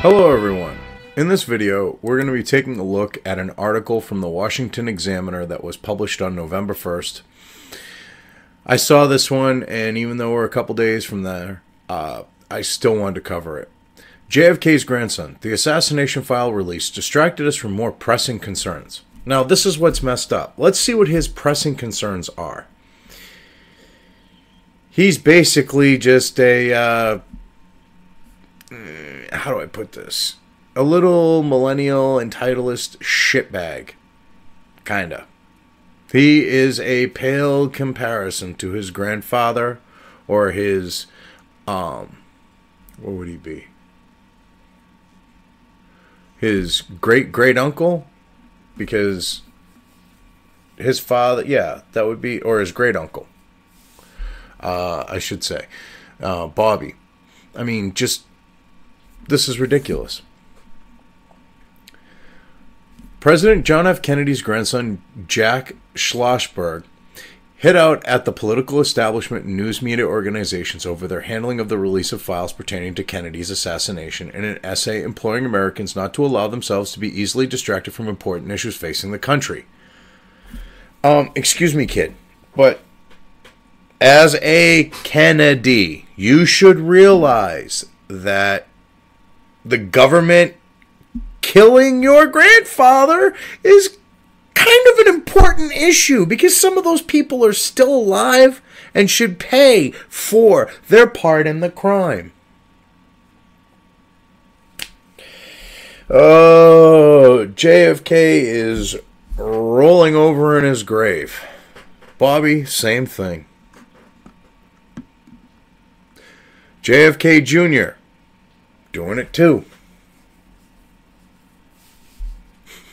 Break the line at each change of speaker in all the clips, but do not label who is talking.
Hello everyone. In this video, we're going to be taking a look at an article from the Washington Examiner that was published on November 1st. I saw this one, and even though we're a couple days from there, I still wanted to cover it. JFK's grandson, the assassination file released, distracted us from more pressing concerns. Now, this is what's messed up. Let's see what his pressing concerns are. He's basically just a, how do I put this? A little millennial entitlist shitbag. Kinda. He is a pale comparison to his grandfather or his, what would he be? His great-great-uncle? Because his father, yeah, that would be, or his great-uncle. I should say. Bobby. I mean, just, this is ridiculous. President John F. Kennedy's grandson, Jack Schlossberg, hit out at the political establishment and news media organizations over their handling of the release of files pertaining to Kennedy's assassination in an essay imploring Americans not to allow themselves to be easily distracted from important issues facing the country. Excuse me, kid, but as a Kennedy, you should realize that the government killing your grandfather is kind of an important issue because some of those people are still alive and should pay for their part in the crime. Oh, JFK is rolling over in his grave. Bobby, same thing. JFK Jr. doing it too.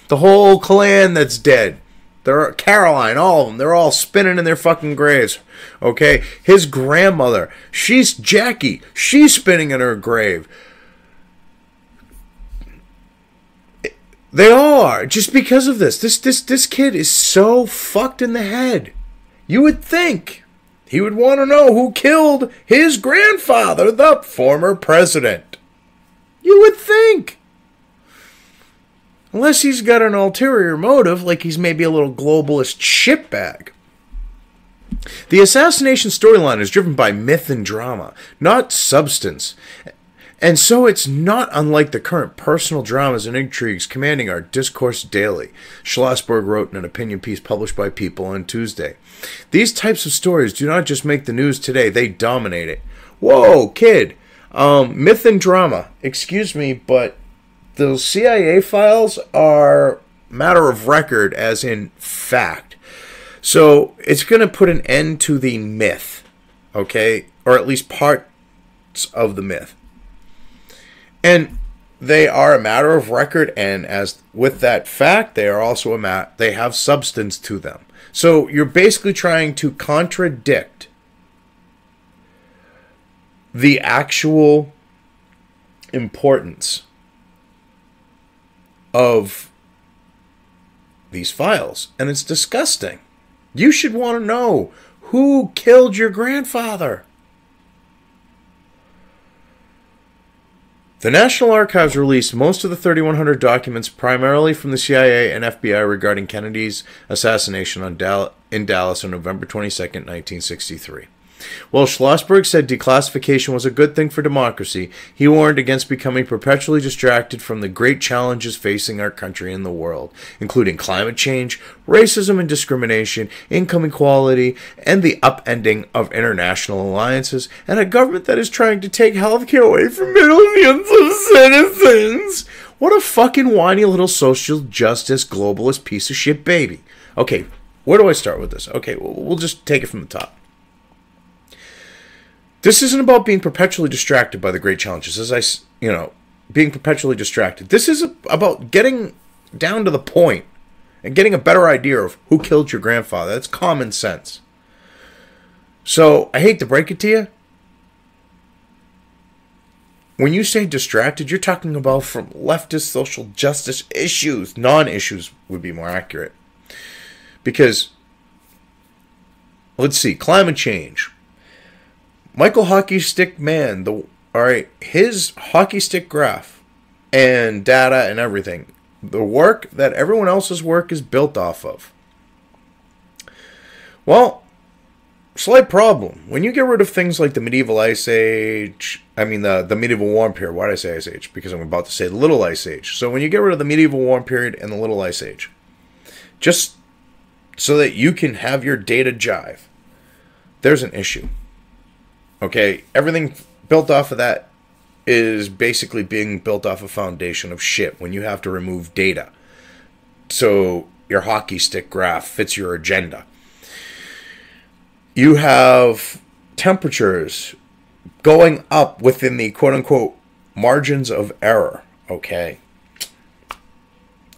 The whole clan that's dead. They're Caroline, all of them. They're all spinning in their fucking graves. Okay? His grandmother, she's Jackie. She's spinning in her grave. They all are. Just because of this. This kid is so fucked in the head. You would think he would want to know who killed his grandfather, the former president. You would think. Unless he's got an ulterior motive, like he's maybe a little globalist shitbag. The assassination storyline is driven by myth and drama, not substance. And so it's not unlike the current personal dramas and intrigues commanding our discourse daily, Schlossberg wrote in an opinion piece published by People on Tuesday. These types of stories do not just make the news today, they dominate it. Whoa, kid. Myth and drama. Excuse me, but those CIA files are matter of record, as in fact. So it's going to put an end to the myth, okay? Or at least parts of the myth. And they are a matter of record, and as with that fact, they are also they have substance to them. So you're basically trying to contradict the actual importance of these files, and it's disgusting. You should want to know who killed your grandfather. The National Archives released most of the 3,100 documents primarily from the CIA and FBI regarding Kennedy's assassination in Dallas on November 22, 1963. While Schlossberg said declassification was a good thing for democracy, he warned against becoming perpetually distracted from the great challenges facing our country and the world, including climate change, racism and discrimination, income inequality, and the upending of international alliances, and a government that is trying to take healthcare away from millions of citizens. What a fucking whiny little social justice globalist piece of shit baby. Okay, where do I start with this? Okay, we'll just take it from the top. This isn't about being perpetually distracted by the great challenges, being perpetually distracted. This is about getting down to the point and getting a better idea of who killed your grandfather. That's common sense. So, I hate to break it to you. When you say distracted, you're talking about from leftist social justice issues. Non-issues would be more accurate. Because, let's see, climate change. Michael Hockey Stick Man, his hockey stick graph and data and everything. The work that everyone else's work is built off of. Well, slight problem. When you get rid of things like the medieval ice age, the medieval warm period. Why did I say ice age? Because I'm about to say the little ice age. So when you get rid of the medieval warm period and the little ice age, just so that you can have your data jive, there's an issue. Okay, everything built off of that is basically being built off a foundation of shit when you have to remove data. So your hockey stick graph fits your agenda. You have temperatures going up within the quote-unquote margins of error, okay?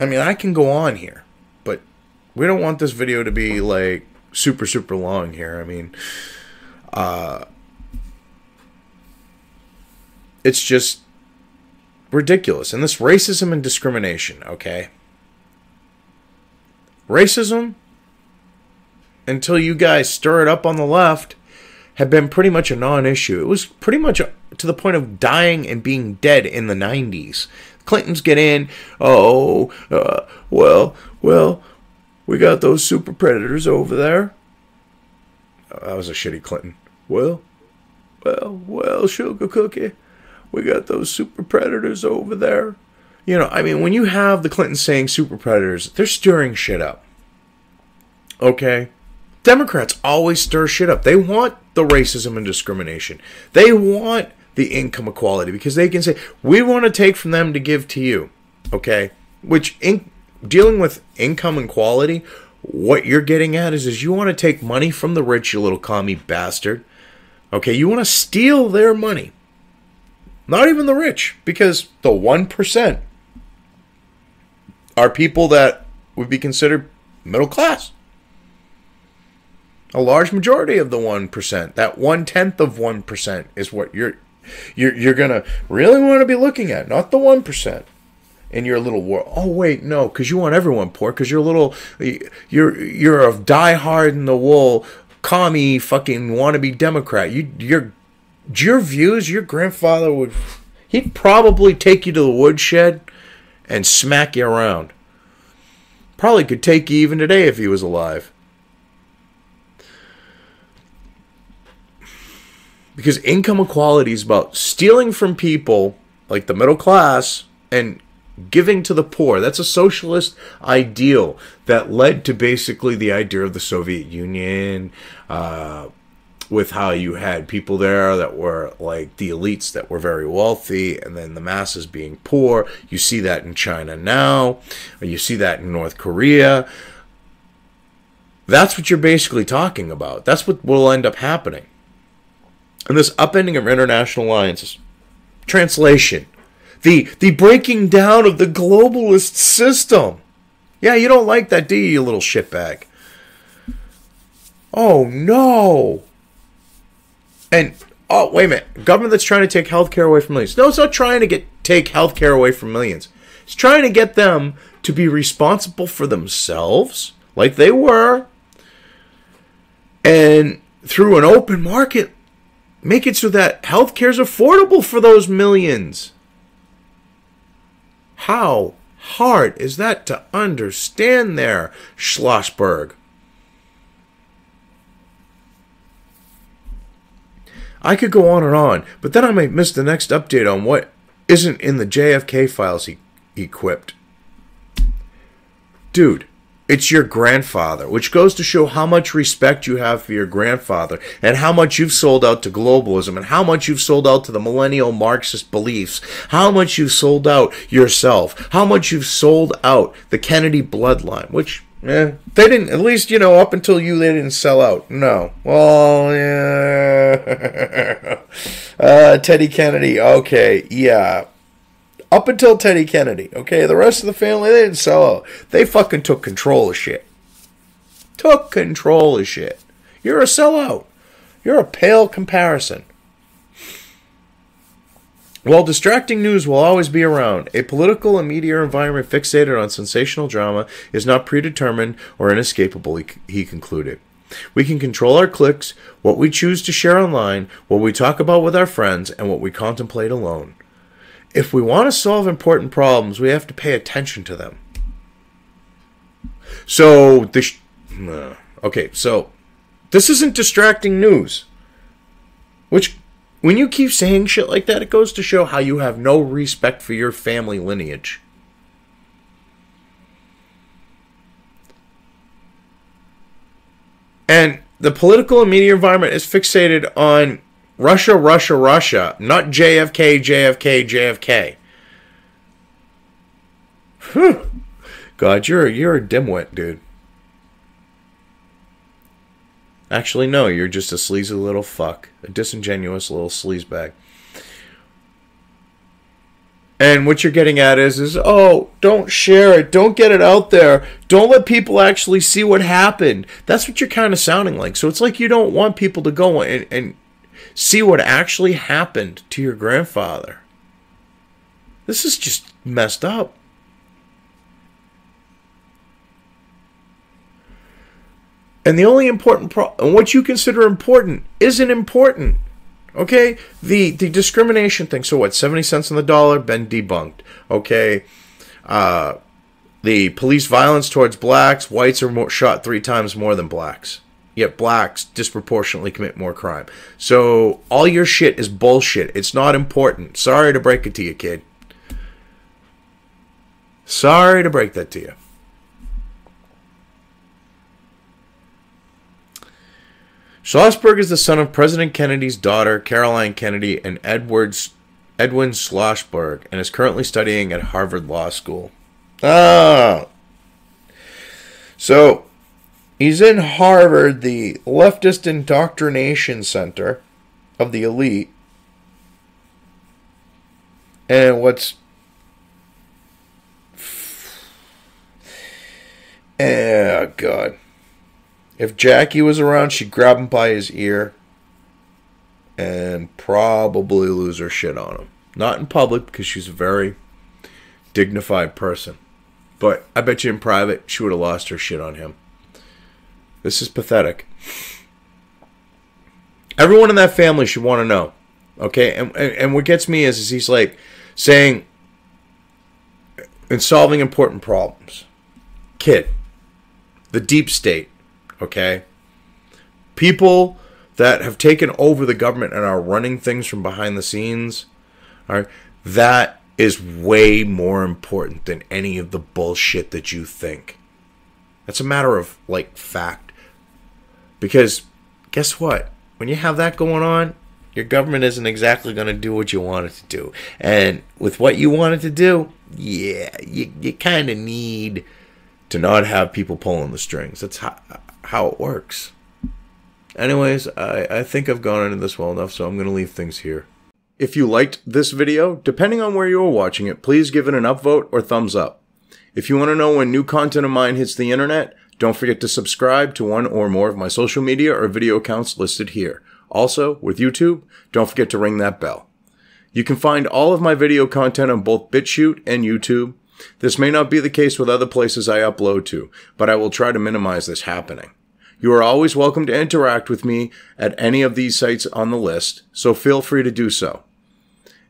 I mean, I can go on here, but we don't want this video to be, like, super, super long here. I mean, it's just ridiculous. And this racism and discrimination, okay? Racism, until you guys stir it up on the left, had been pretty much a non-issue. It was pretty much to the point of dying and being dead in the 90s. Clintons get in, well, we got those super predators over there. That was a shitty Clinton. Well, sugar cookie, we got those super predators over there. You know, I mean, when you have the Clintons saying super predators, they're stirring shit up. Okay? Democrats always stir shit up. They want the racism and discrimination. They want the income equality because they can say, we want to take from them to give to you. Okay? Which, dealing with income inequality, what you're getting at is you want to take money from the rich, you little commie bastard. Okay? You want to steal their money. Not even the rich, because the 1% are people that would be considered middle class. A large majority of the 1%, that 1/10 of 1% is what you're gonna really want to be looking at, not the 1% in your little world. Oh wait, no, because you want everyone poor, because you're a die-hard in the wool commie fucking wannabe Democrat. Your views, your grandfather he'd probably take you to the woodshed and smack you around. Probably could take you even today if he was alive. Because income equality is about stealing from people like the middle class and giving to the poor. That's a socialist ideal that led to basically the idea of the Soviet Union, with how you had people there that were like the elites that were very wealthy and then the masses being poor. You see that in China now. You see that in North Korea. That's what you're basically talking about. That's what will end up happening. And this upending of international alliances. Translation. The breaking down of the globalist system. Yeah, you don't like that, do you little shitbag? Oh, no. And, oh, wait a minute. Government that's trying to take healthcare away from millions. No, it's not trying to take healthcare away from millions. It's trying to get them to be responsible for themselves, like they were, and through an open market, make it so that healthcare is affordable for those millions. How hard is that to understand there, Schlossberg? I could go on and on, but then I might miss the next update on what isn't in the JFK files he equipped. Dude, it's your grandfather, which goes to show how much respect you have for your grandfather and how much you've sold out to globalism and how much you've sold out to the millennial Marxist beliefs, how much you've sold out yourself, how much you've sold out the Kennedy bloodline, which, they didn't, at least, you know, up until you, they didn't sell out. No. Well, yeah. Teddy Kennedy, okay, yeah. Up until Teddy Kennedy, okay? The rest of the family, they didn't sell out. They fucking took control of shit. Took control of shit. You're a sellout. You're a pale comparison. While distracting news will always be around, a political and media environment fixated on sensational drama is not predetermined or inescapable, he concluded. We can control our clicks, what we choose to share online, what we talk about with our friends, and what we contemplate alone. if we want to solve important problems, we have to pay attention to them. So, okay, so this isn't distracting news. Which, when you keep saying shit like that, it goes to show how you have no respect for your family lineage. And the political and media environment is fixated on Russia, Russia, Russia, not JFK, JFK, JFK. Whew. God, you're a dimwit, dude. Actually, no, you're just a sleazy little fuck. A disingenuous little sleazebag. And what you're getting at is, oh, don't share it. Don't get it out there. Don't let people actually see what happened. That's what you're kind of sounding like. So it's like you don't want people to go and see what actually happened to your grandfather. This is just messed up. And the only important and what you consider important isn't important. Okay? The discrimination thing. So what? 70 cents on the dollar? Been debunked. Okay? The police violence towards blacks. Whites are shot 3 times more than blacks. Yet blacks disproportionately commit more crime. So all your shit is bullshit. It's not important. Sorry to break it to you, kid. Sorry to break that to you. Schlossberg is the son of President Kennedy's daughter, Caroline Kennedy, and Edwin Schlossberg, and is currently studying at Harvard Law School. Ah! So, he's in Harvard, the leftist indoctrination center of the elite. And what's... Oh, God. If Jackie was around, she'd grab him by his ear and probably lose her shit on him. Not in public, because she's a very dignified person. But I bet you in private, she would have lost her shit on him. This is pathetic. Everyone in that family should want to know. Okay? And what gets me is he's like saying, in solving important problems. Kid. The deep state. Okay? People that have taken over the government and are running things from behind the scenes, all right, that is way more important than any of the bullshit that you think. That's a matter of, like, fact. Because, guess what? When you have that going on, your government isn't exactly going to do what you want it to do. And with what you want it to do, yeah, you kind of need to not have people pulling the strings. That's how it works. Anyways, I think I've gone into this well enough, so I'm going to leave things here. If you liked this video, depending on where you are watching it, please give it an upvote or thumbs up. If you want to know when new content of mine hits the internet, don't forget to subscribe to one or more of my social media or video accounts listed here. Also, with YouTube, don't forget to ring that bell. You can find all of my video content on both BitChute and YouTube. This may not be the case with other places I upload to, but I will try to minimize this happening. You are always welcome to interact with me at any of these sites on the list, so feel free to do so.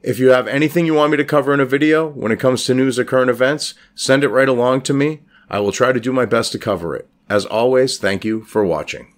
If you have anything you want me to cover in a video, when it comes to news or current events, send it right along to me. I will try to do my best to cover it. As always, thank you for watching.